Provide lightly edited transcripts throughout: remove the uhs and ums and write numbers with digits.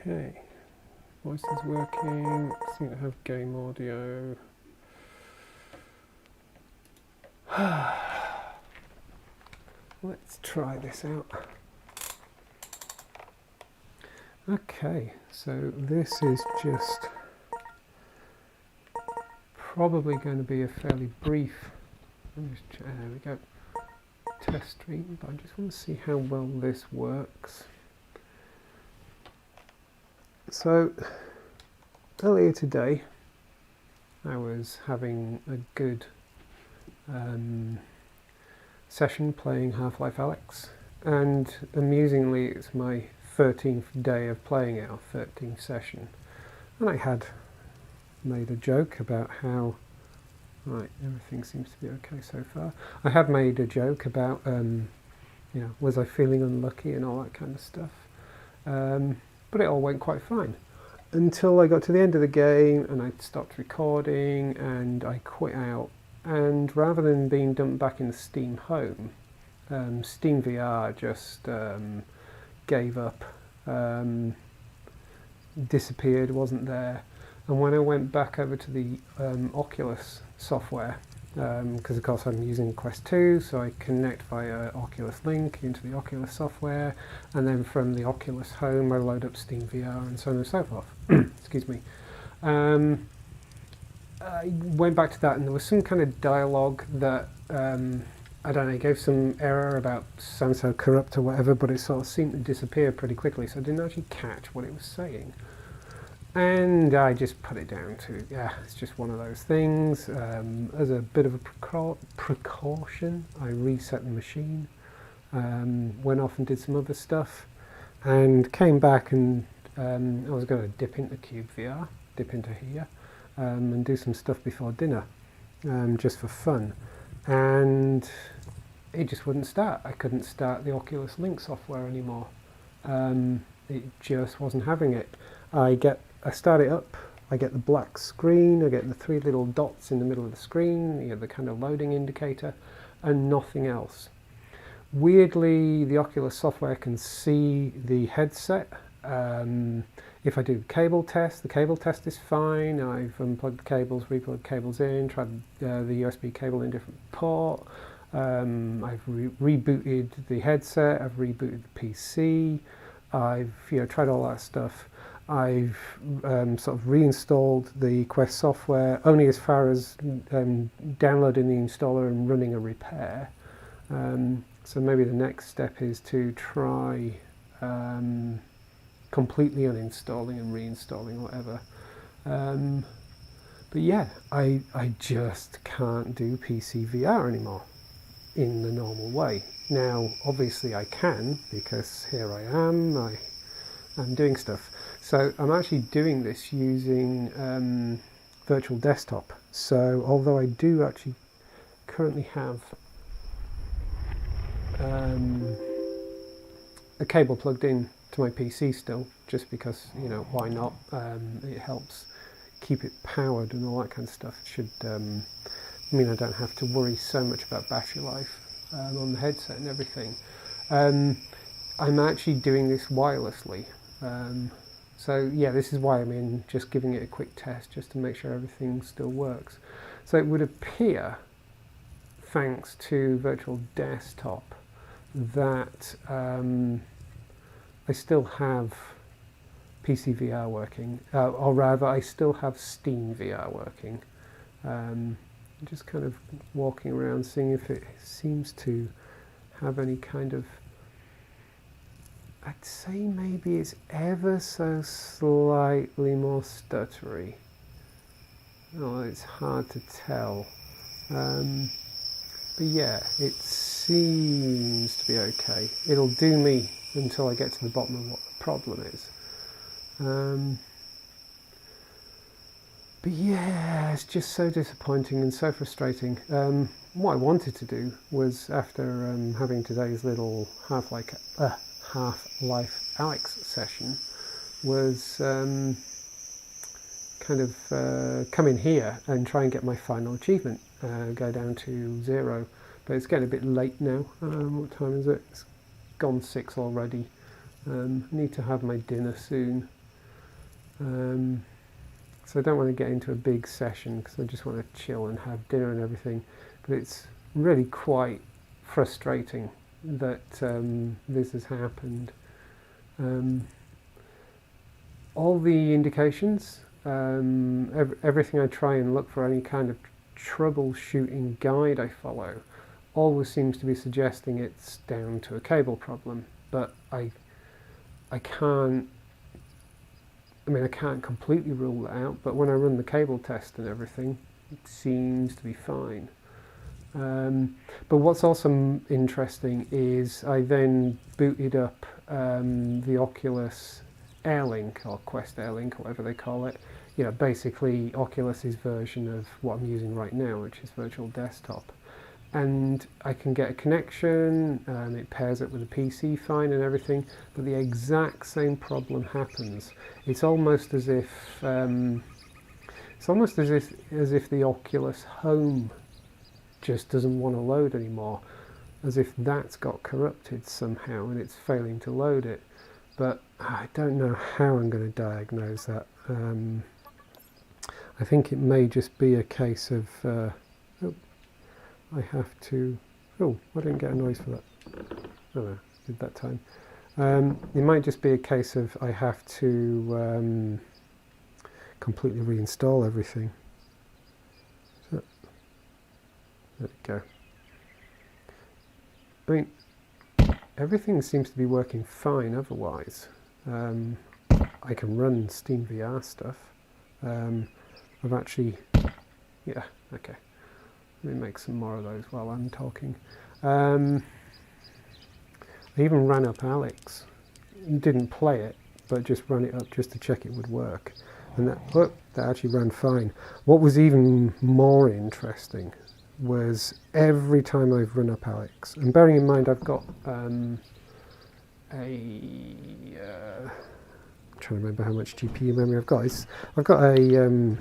Okay, voice is working, seem to have game audio. Let's try this out. Okay, so this is just probably going to be a fairly brief, there we go, test stream, but I just want to see how well this works. So earlier today I was having a good session playing Half-Life Alyx, and amusingly it's my 13th day of playing it, or 13th session, and I had made a joke about how, right, everything seems to be okay so far. I had made a joke about, you know, was I feeling unlucky and all that kind of stuff, but it all went quite fine until I got to the end of the game and I stopped recording and I quit out. And rather than being dumped back in the Steam Home, SteamVR just gave up, disappeared, wasn't there. And when I went back over to the Oculus software, because of course I'm using Quest 2, so I connect via Oculus Link into the Oculus software, and then from the Oculus Home I load up SteamVR and so on and so forth. Excuse me. I went back to that and there was some kind of dialogue that, I don't know, gave some error about so-and-so corrupt or whatever, but it sort of seemed to disappear pretty quickly, so I didn't actually catch what it was saying. And I just put it down to, yeah, it's just one of those things. As a bit of a precaution, I reset the machine, went off and did some other stuff, and came back and I was going to dip into cyubeVR, dip into here, and do some stuff before dinner, just for fun. And it just wouldn't start. I couldn't start the Oculus Link software anymore. It just wasn't having it. I start it up, I get the black screen, I get the three little dots in the middle of the screen, you know, the kind of loading indicator, and nothing else. Weirdly, the Oculus software can see the headset. If I do cable test, the cable test is fine. I've unplugged the cables, replugged cables in, tried the USB cable in a different port. I've rebooted the headset, I've rebooted the PC, I've tried all that stuff. I've sort of reinstalled the Quest software only as far as downloading the installer and running a repair. So maybe the next step is to try completely uninstalling and reinstalling whatever. But yeah, I just can't do PC VR anymore in the normal way. Now, obviously I can, because here I am, I'm doing stuff. So I'm actually doing this using VirtualDesktop. So although I do actually currently have a cable plugged in to my PC still, just because, you know, why not? It helps keep it powered and all that kind of stuff. It should mean I don't have to worry so much about battery life on the headset and everything. I'm actually doing this wirelessly. So yeah, this is why I'm in, just giving it a quick test just to make sure everything still works. So it would appear, thanks to VirtualDesktop, that I still have PC VR working, or rather I still have SteamVR working. I'm just kind of walking around seeing if it seems to have any kind of, I'd say maybe it's ever so slightly more stuttery. Oh, it's hard to tell. But yeah, it seems to be okay. It'll do me until I get to the bottom of what the problem is. But yeah, it's just so disappointing and so frustrating. What I wanted to do was, after having today's little Half-Life Alyx session, was kind of come in here and try and get my final achievement, go down to 0. But it's getting a bit late now. What time is it? It's gone 6 already. I need to have my dinner soon. So I don't want to get into a big session because I just want to chill and have dinner and everything. But it's really quite frustrating that this has happened. All the indications, everything I try and look for, any kind of troubleshooting guide I follow, always seems to be suggesting it's down to a cable problem. But I can't completely rule that out, but when I run the cable test and everything, it seems to be fine. But what's also interesting is I then booted up the Oculus Link or Quest Link, or whatever they call it. You know, basically Oculus's version of what I'm using right now, which is VirtualDesktop. And I can get a connection, it pairs up with a PC fine and everything, but the exact same problem happens. It's almost as if the Oculus Home just doesn't want to load anymore, as if that's got corrupted somehow and it's failing to load it. But I don't know how I'm going to diagnose that. I think it may just be a case of I have to... Oh, I didn't get a noise for that. Oh no, did that time. It might just be a case of I have to completely reinstall everything. So, there we go. I mean, everything seems to be working fine otherwise. I can run SteamVR stuff. I've actually... Yeah, okay. Let me make some more of those while I'm talking. I even ran up Alyx. Didn't play it, but just ran it up just to check it would work. And that actually ran fine. What was even more interesting was every time I've run up Alyx, and bearing in mind I've got I'm trying to remember how much GPU memory I've got. I've got a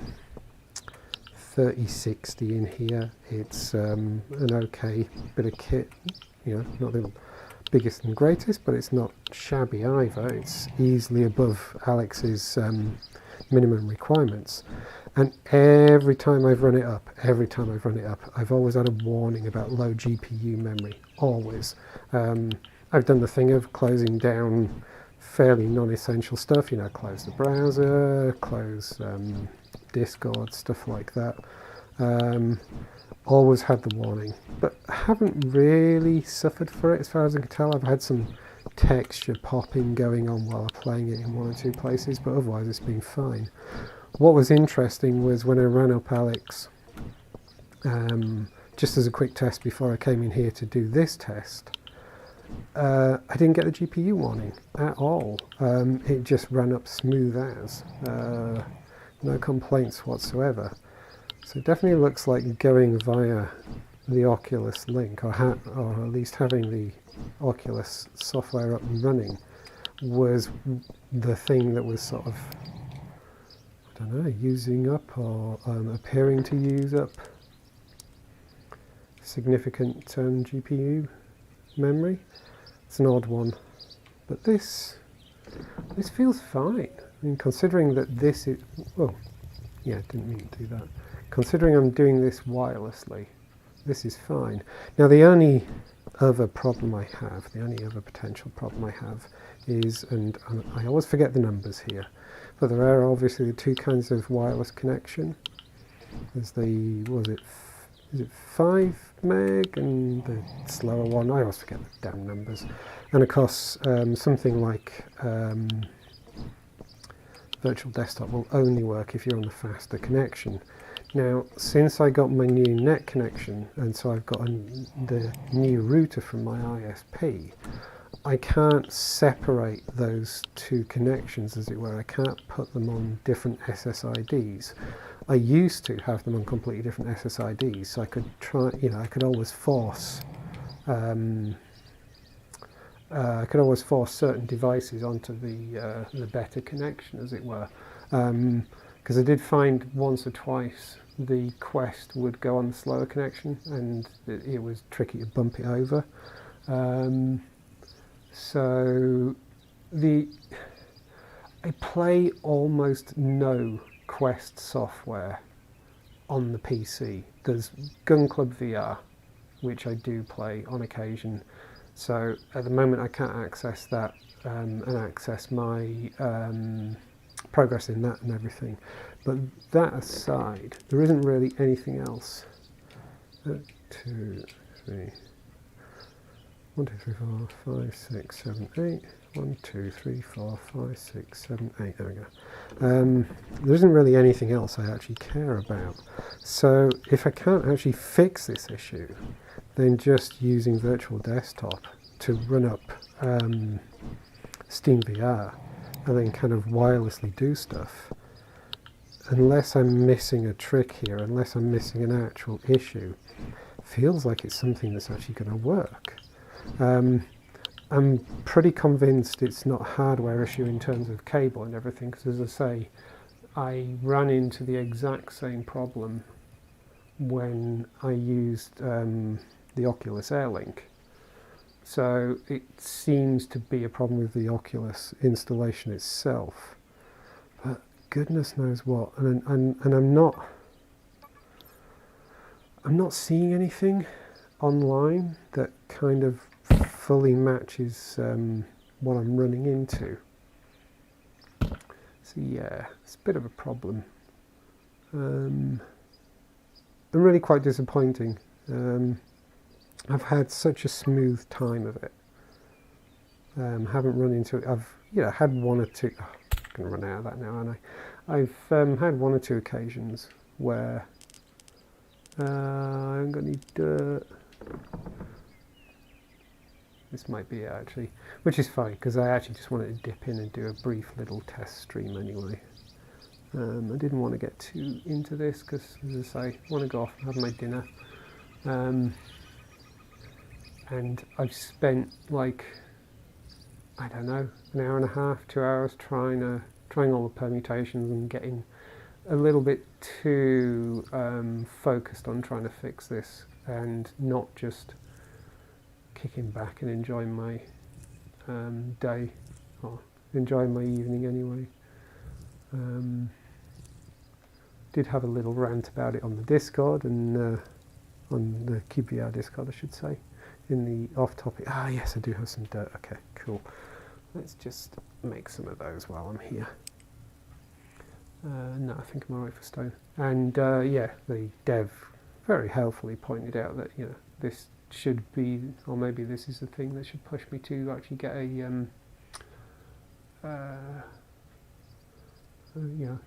3060 in here. It's an okay bit of kit, you know, not the biggest and greatest, but it's not shabby either. It's easily above Alyx's minimum requirements. And every time I've run it up, I've always had a warning about low GPU memory, always. I've done the thing of closing down fairly non-essential stuff, you know, close the browser, close Discord, stuff like that. Always had the warning, but haven't really suffered for it as far as I can tell. I've had some texture popping going on while playing it in one or two places, but otherwise it's been fine. What was interesting was when I ran up Alyx, just as a quick test before I came in here to do this test, I didn't get the GPU warning at all. It just ran up smooth as. No complaints whatsoever. So it definitely looks like going via the Oculus Link, or at least having the Oculus software up and running, was the thing that was sort of, I don't know, using up or appearing to use up significant GPU memory. It's an odd one, but this feels fine. I mean, considering that this is... Oh, yeah, didn't mean to do that. Considering I'm doing this wirelessly, this is fine. Now, the only other problem I have, the only other potential problem I have is, and I always forget the numbers here, but there are obviously the two kinds of wireless connection. There's the, is it 5 meg and the slower one? I always forget the damn numbers. And of course, something like VirtualDesktop will only work if you're on a faster connection. Now, since I got my new net connection, and so I've got the new router from my ISP, I can't separate those two connections, as it were. I can't put them on different SSIDs. I used to have them on completely different SSIDs, so I could try, you know, I could always force certain devices onto the better connection, as it were. Because I did find once or twice the Quest would go on the slower connection, and it was tricky to bump it over. So I play almost no Quest software on the PC. There's Gun Club VR, which I do play on occasion. So at the moment I can't access that and access my progress in that and everything. But that aside, there isn't really anything else. 1, 2, 3, 1, 2, 3, 4, 5, 6, 7, 8. 1, 2, 3, 4, 5, 6, 7, 8. There we go. There isn't really anything else I actually care about. So if I can't actually fix this issue, then just using VirtualDesktop to run up SteamVR and then kind of wirelessly do stuff, unless I'm missing a trick here, unless I'm missing an actual issue, feels like it's something that's actually going to work. I'm pretty convinced it's not a hardware issue in terms of cable and everything, because as I say, I ran into the exact same problem when I used the Oculus Link. So it seems to be a problem with the Oculus installation itself, but goodness knows what. And I'm not seeing anything online that kind of fully matches what I'm running into. So yeah, it's a bit of a problem. And really quite disappointing. I've had such a smooth time of it. Haven't run into it. I've had one or two. Oh, I'm going to run out of that now, aren't I? I've had one or two occasions where I haven't got any dirt. This might be it actually, which is fine because I actually just wanted to dip in and do a brief little test stream anyway. I didn't want to get too into this because, as I say, I want to go off and have my dinner. And I've spent like, I don't know, an hour and a half, 2 hours trying all the permutations and getting a little bit too focused on trying to fix this and not just kicking back and enjoying my day, or enjoying my evening anyway. Did have a little rant about it on the Discord and on the cyubeVR Discord, I should say, in the off-topic. Ah, yes, I do have some dirt. Okay, cool. Let's just make some of those while I'm here. No, I think I'm alright for stone. And yeah, the dev very helpfully pointed out that this should be, or maybe this is the thing that should push me to actually get a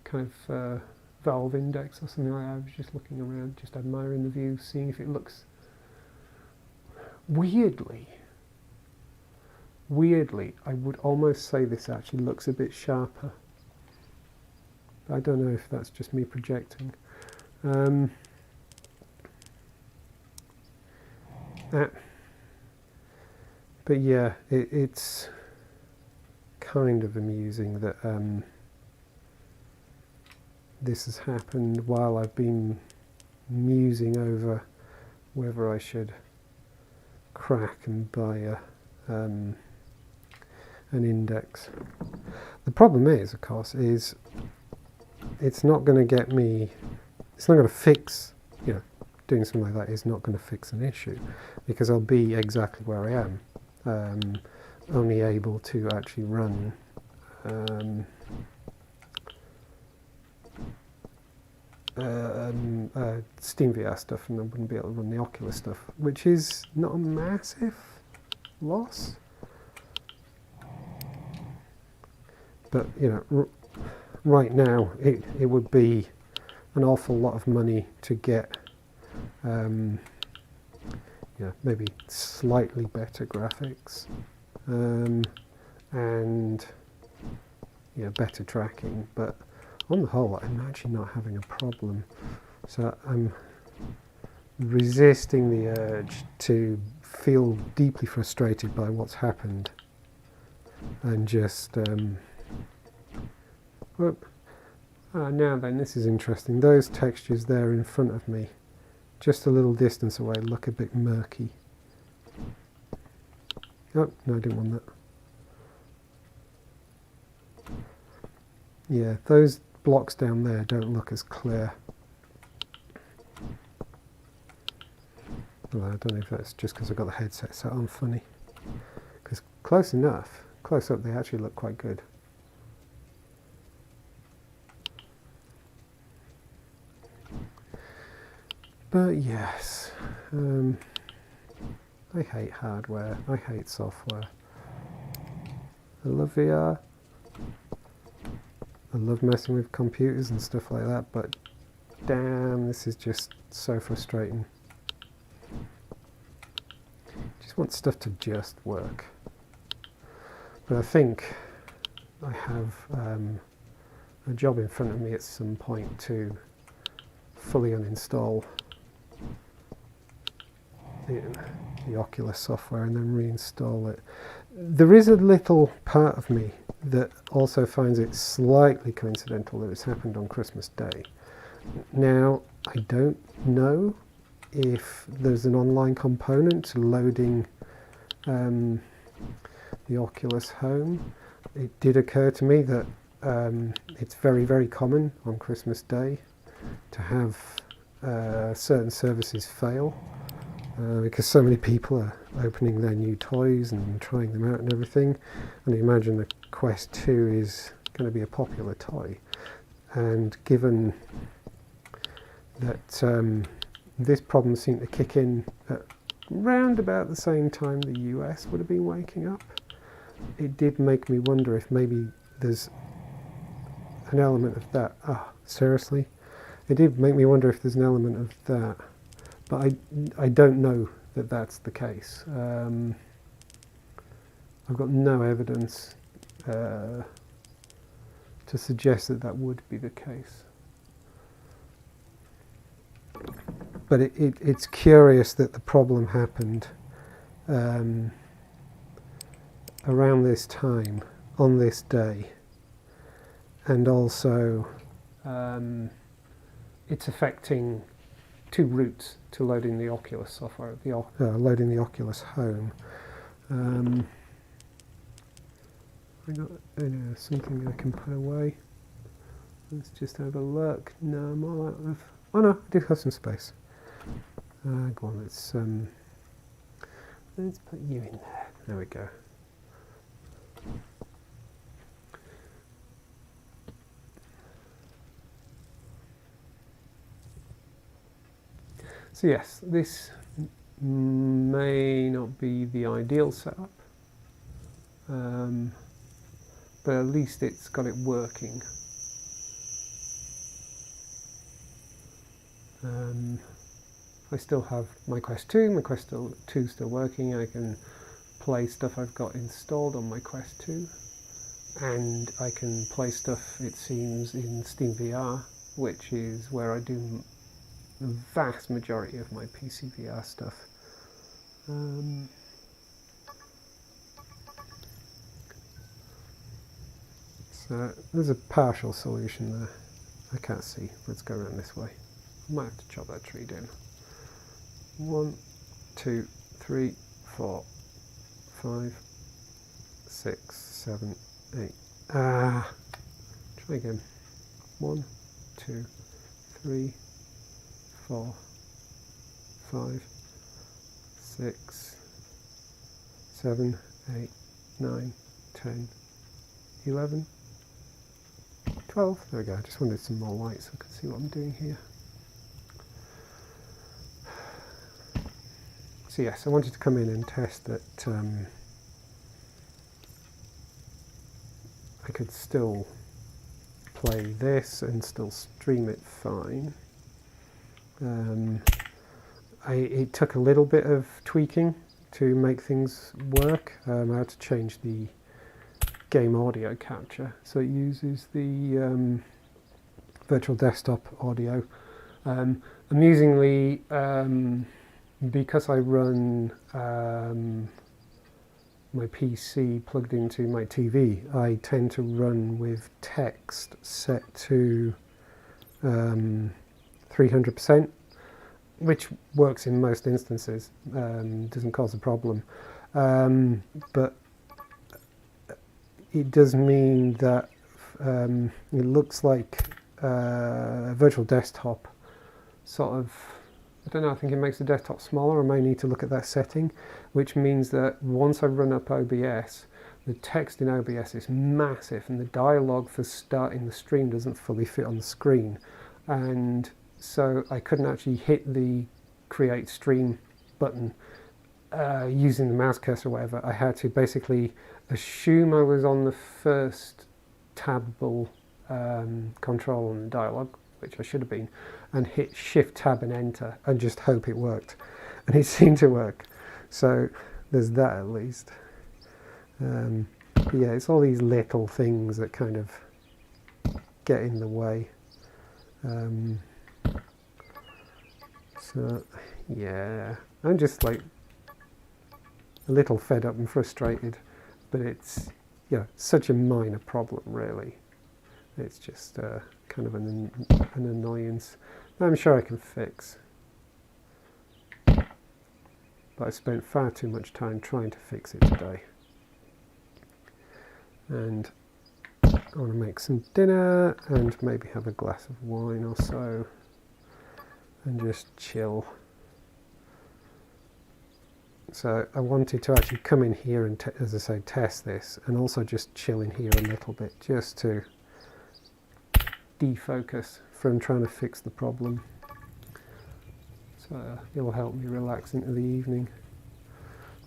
kind of valve index or something like that. I was just looking around, just admiring the view, seeing if it looks weirdly, I would almost say this actually looks a bit sharper. I don't know if that's just me projecting. But yeah, it's kind of amusing that this has happened while I've been musing over whether I should crack and buy an index. The problem is, of course, is it's not going to get me, it's not going to fix, doing something like that is not going to fix an issue, because I'll be exactly where I am, only able to actually run SteamVR stuff, and I wouldn't be able to run the Oculus stuff, which is not a massive loss. But right now it would be an awful lot of money to get maybe slightly better graphics and better tracking, but on the whole I'm actually not having a problem. So I'm resisting the urge to feel deeply frustrated by what's happened and just now then, this is interesting. Those textures there in front of me, just a little distance away, look a bit murky. Oh, no, I didn't want Yeah, those blocks down there don't look as clear. Well, I don't know if that's just because I've got the headset set on funny. Because close enough, close up they actually look quite good. But yes, I hate hardware, I hate software. I love VR. I love messing with computers and stuff like that, but damn, this is just so frustrating. Just want stuff to just work. But I think I have a job in front of me at some point to fully uninstall the Oculus software and then reinstall it. There is a little part of me that also finds it slightly coincidental that it's happened on Christmas Day. Now, I don't know if there's an online component to loading the Oculus Home. It did occur to me that it's very, very common on Christmas Day to have certain services fail. Because so many people are opening their new toys and trying them out and everything, and I imagine the Quest 2 is going to be a popular toy. And given that this problem seemed to kick in at round about the same time the US would have been waking up, it did make me wonder if maybe there's an element of that. Seriously? It did make me wonder if there's an element of that. But I don't know that that's the case. I've got no evidence to suggest that that would be the case. But it's curious that the problem happened around this time, on this day, and also it's affecting two routes to loading the Oculus software, loading the Oculus Home. I got something I can put away. Let's just have a look. No, I'm all out of... Oh no, I do have some space. Go on, let's put you in there. There we go. So yes, this may not be the ideal setup, but at least it's got it working. I still have my Quest 2, my Quest 2 still working. I can play stuff I've got installed on my Quest 2, and I can play stuff, it seems, in SteamVR, which is where I do the vast majority of my PC VR stuff. So there's a partial solution there. I can't see. Let's go around this way. I might have to chop that tree down. 1, 2, 3, 4, 5, 6, 7, 8. Try again. 1, 2, 3, 4, 5, 6, 7, 8, 9, 10, 11, 12. There we go. I just wanted some more light so I could see what I'm doing here. So yes, I wanted to come in and test that I could still play this and still stream it fine. It took a little bit of tweaking to make things work. I had to change the game audio capture, so it uses the VirtualDesktop audio. Amusingly, because I run my PC plugged into my TV, I tend to run with text set to 300%, which works in most instances, doesn't cause a problem. But it does mean that it looks like VirtualDesktop sort of, I don't know, I think it makes the desktop smaller. I may need to look at that setting, which means that once I run up OBS, the text in OBS is massive and the dialogue for starting the stream doesn't fully fit on the screen. And so I couldn't actually hit the create stream button using the mouse cursor or whatever. I had to basically assume I was on the first tabbable control on the dialogue, which I should have been, and hit Shift Tab and Enter and just hope it worked. And it seemed to work. So there's that at least. But yeah, it's all these little things that kind of get in the way. So yeah, I'm just like a little fed up and frustrated, but it's, yeah, such a minor problem really. It's just kind of an annoyance that I'm sure I can fix. But I spent far too much time trying to fix it today. And I want to make some dinner and maybe have a glass of wine or so and just chill. So I wanted to actually come in here and, as I say, test this, and also just chill in here a little bit, just to defocus from trying to fix the problem. So it will help me relax into the evening.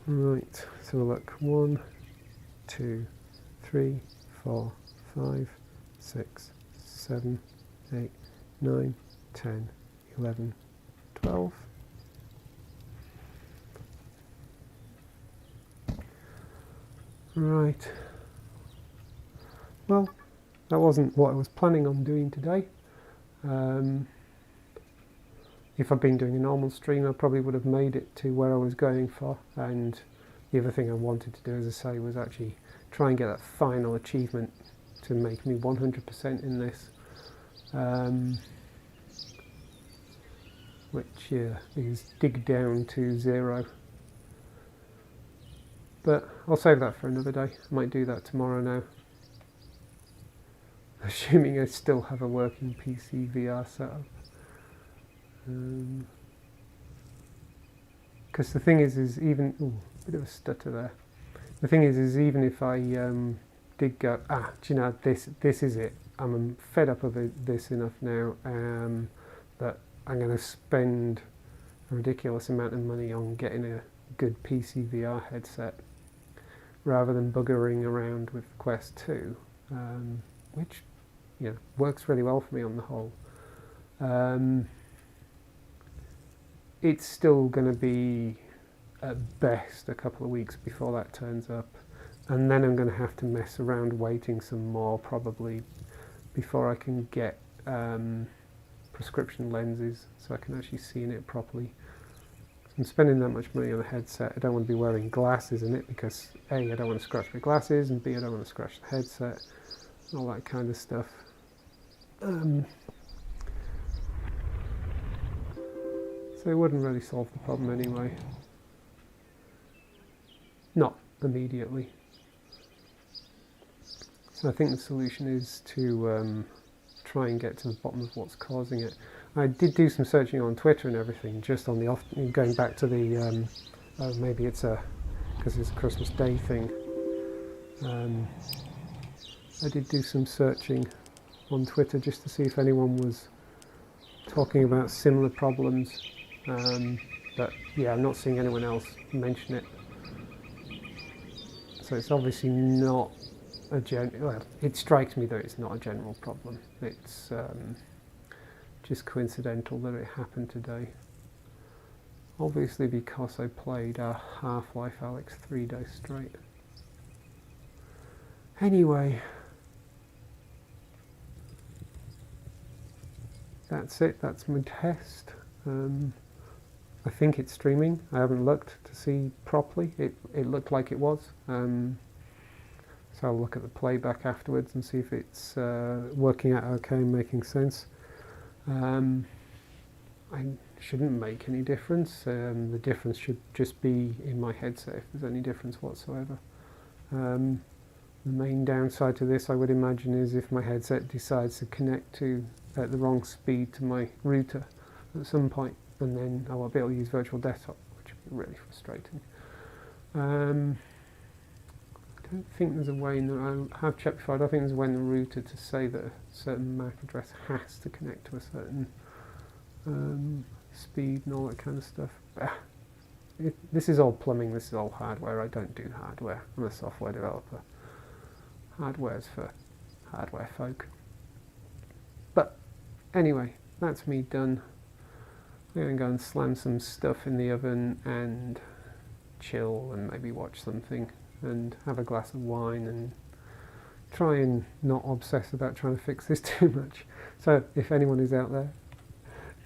Right, so look, 1, 2, 3, 4, 5, 6, 7, 8, 9, 10, 11, 12. Right. Well, that wasn't what I was planning on doing today. If I'd been doing a normal stream, I probably would have made it to where I was going for. And the other thing I wanted to do, as I say, was actually try and get that final achievement to make me 100% in this. Which is dig down to 0. But I'll save that for another day. I might do that tomorrow now. Assuming I still have a working PC VR setup. Because the thing is even... Ooh, bit of a stutter there. The thing is even if I did go... do you know, this is it. I'm fed up of this enough now that I'm going to spend a ridiculous amount of money on getting a good PC VR headset rather than buggering around with Quest 2, which, you know, works really well for me on the whole. It's still going to be at best a couple of weeks before that turns up, and then I'm going to have to mess around waiting some more probably before I can get prescription lenses so I can actually see in it properly. I'm spending that much money on a headset. I don't want to be wearing glasses in it because A, I don't want to scratch my glasses, and B, I don't want to scratch the headset, all that kind of stuff. So it wouldn't really solve the problem anyway. Not immediately. So I think the solution is to try and get to the bottom of what's causing it. I did do some searching on Twitter and everything, just on the off, going back to the, maybe it's because it's a Christmas Day thing. I did do some searching on Twitter just to see if anyone was talking about similar problems, but yeah, I'm not seeing anyone else mention it. So it's obviously not a well, it strikes me that it's not a general problem. It's just coincidental that it happened today. Obviously because I played Half-Life Alyx 3 days straight. Anyway, that's it, that's my test. I think it's streaming. I haven't looked to see properly. It looked like it was. So I'll look at the playback afterwards and see if it's working out okay and making sense. I shouldn't make any difference. The difference should just be in my headset if there's any difference whatsoever. The main downside to this, I would imagine, is if my headset decides to connect to at the wrong speed to my router at some point, and then I won't be able to use VirtualDesktop, which would be really frustrating. I don't think there's a way, I have checked before, I don't think there's a way in the router to say that a certain MAC address has to connect to a certain speed and all that kind of stuff. This is all plumbing, this is all hardware. I don't do hardware, I'm a software developer. Hardware's for hardware folk. But anyway, that's me done. I'm going to go and slam some stuff in the oven and chill and maybe watch something and have a glass of wine and try and not obsess about trying to fix this too much. So if anyone is out there,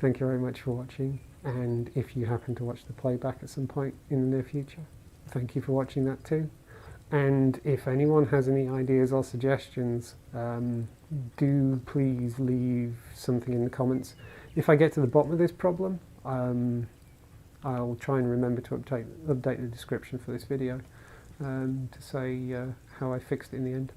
thank you very much for watching, and if you happen to watch the playback at some point in the near future, thank you for watching that too. And if anyone has any ideas or suggestions, do please leave something in the comments. If I get to the bottom of this problem, I'll try and remember to update the description for this video to say how I fixed it in the end.